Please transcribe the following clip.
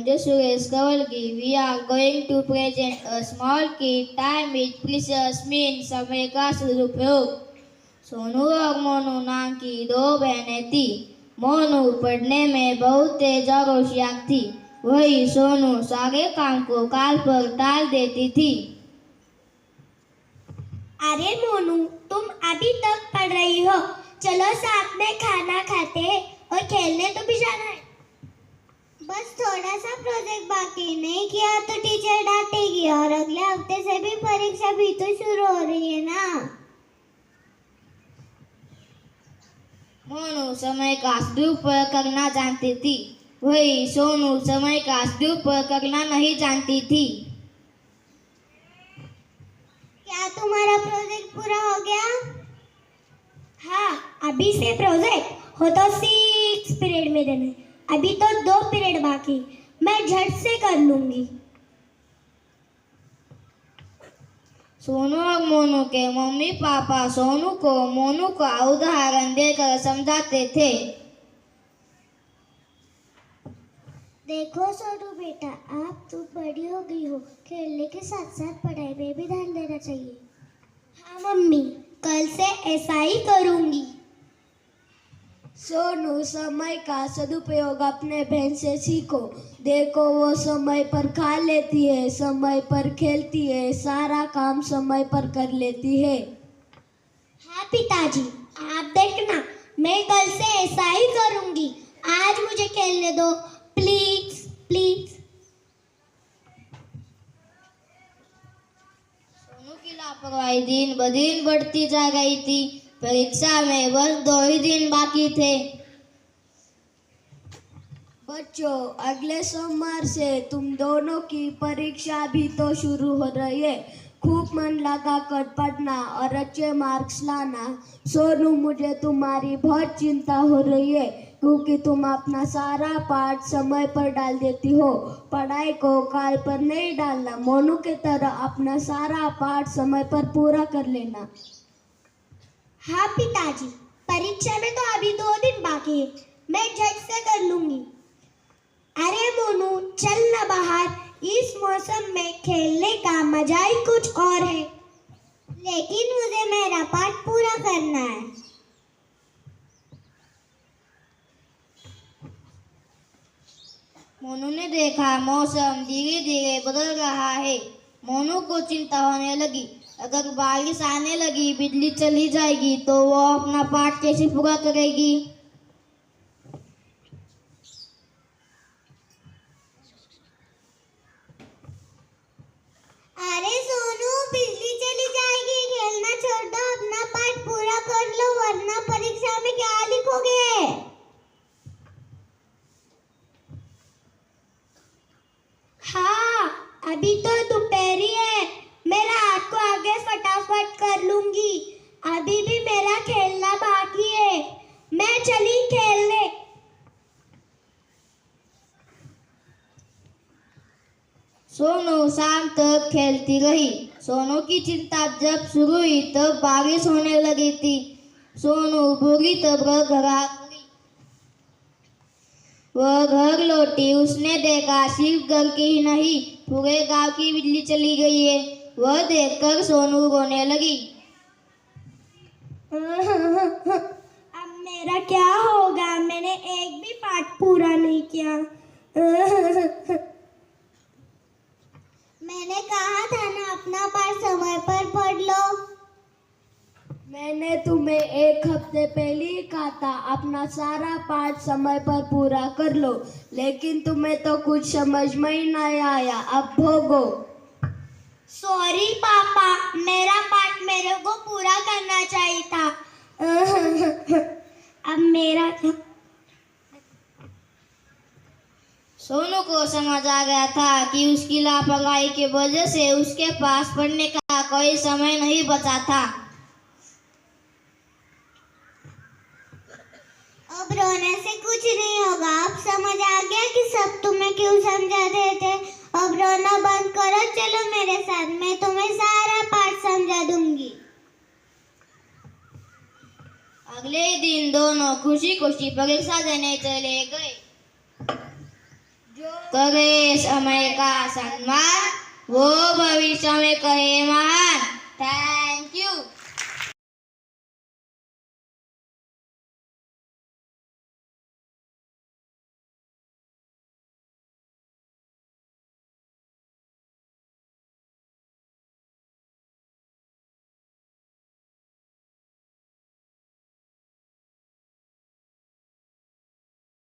Mr. Suresh Kavalgi. We are going to present a small kid. Time is precious means समय का सदुपयोग। सोनू और मोनू नाम की दो बहनें थी। मोनू पढ़ने में बहुत तेज और होशियार थी। वही सोनू सारे काम को काल पर टाल देती थी। अरे मोनू, तुम अभी तक पढ़ रही हो, चलो साथ में खाना खाते हैं और खेलने तो भी जाना है। बस थोड़ा सा प्रोजेक्ट बाकी, नहीं किया तो टीचर डांटेगी और अगले हफ्ते से भी परीक्षा भी तो शुरू हो रही है ना। मोनू समय का सदुपयोग करना जानती थी। वही सोनू समय का सदुपयोग करना नहीं जानती थी। क्या तुम्हारा प्रोजेक्ट पूरा हो गया? हाँ, अभी से प्रोजेक्ट हो तो 6 पीरियड में देना है। अभी तो 2 पीरियड बाकी, मैं झट से कर लूंगी। सोनू और मोनू के मम्मी पापा सोनू को मोनू का उदाहरण देकर समझाते थे। देखो सोनू बेटा, आप तो बड़ी हो गई हो, खेलने के साथ साथ पढ़ाई में भी ध्यान देना चाहिए। हाँ मम्मी, कल से ऐसा ही करूंगी। सोनू, समय का सदुपयोग अपने बहन से सीखो। देखो, वो समय पर खा लेती है, समय पर खेलती है, सारा काम समय पर कर लेती है। हाँ पिताजी, आप देखना, मैं कल से ऐसा ही करूंगी। आज मुझे खेलने दो, प्लीज प्लीज। सोनू की लापरवाही दिन ब दिन बढ़ती जा रही थी। परीक्षा में बस 2 ही दिन बाकी थे। बच्चों, अगले सोमवार से तुम दोनों की परीक्षा भी तो शुरू हो रही है। खूब मन लगा कर पढ़ना और अच्छे मार्क्स लाना। सोनू, मुझे तुम्हारी बहुत चिंता हो रही है, क्योंकि तुम अपना सारा पाठ समय पर डाल देती हो। पढ़ाई को काल पर नहीं डालना। मोनू की तरह अपना सारा पाठ समय पर पूरा कर लेना। हाँ पिताजी, परीक्षा में तो अभी 2 दिन बाकी है, मैं झट से कर लूंगी। अरे मोनू, चल ना बाहर, इस मौसम में खेलने का मजा ही कुछ और है। लेकिन मुझे मेरा पाठ पूरा करना है। मोनू ने देखा मौसम धीरे धीरे बदल रहा है। मोनू को चिंता होने लगी। अगर बारिश आने लगी, बिजली चली जाएगी तो वो अपना पाठ कैसे पूरा करेगी। अरे सोनू, बिजली चली जाएगी, खेलना छोड़ दो, अपना पाठ पूरा कर लो, वरना परीक्षा में क्या लिखोगे। हाँ, अभी तो दोपहरी है, मेरा हाथ को आगे फटाफट कर लूंगी। अभी भी मेरा खेलना बाकी है, मैं चली खेलने। सोनू शाम तक खेलती रही। सोनू की चिंता जब शुरू हुई तब बारिश होने लगी थी। सोनू बुरी तरह घर आ गई। वह घर लौटी, उसने देखा सिर्फ घर की ही नहीं, पूरे गांव की बिजली चली गई है। वह देखकर सोनू रोने लगी। अब मेरा क्या होगा, मैंने एक भी पाठ पूरा नहीं किया। मैंने कहा था ना, अपना पाठ समय पर पढ़ लो। मैंने तुम्हें 1 हफ्ते पहले ही कहा था, अपना सारा पाठ समय पर पूरा कर लो, लेकिन तुम्हें तो कुछ समझ में ही नहीं आया। अब भोगो। सॉरी पापा, मेरा पाठ मेरे को पूरा करना चाहिए था। अब मेरा क्या। सोनू को समझ आ गया था कि उसकी लापरवाही की वजह से उसके पास पढ़ने का कोई समय नहीं बचा था। अब रोने से कुछ नहीं होगा। अब समझ आ गया कि सब तुम्हें क्यों समझाते थे। अब रोना बंद करो, चलो मेरे साथ, मैं तुम्हें सारा पाठ समझा दूंगी। अगले दिन दोनों खुशी खुशी परीक्षा देने चले गए। जो करे समय का सम्मान, वो भविष्य में करे महान। Thank you.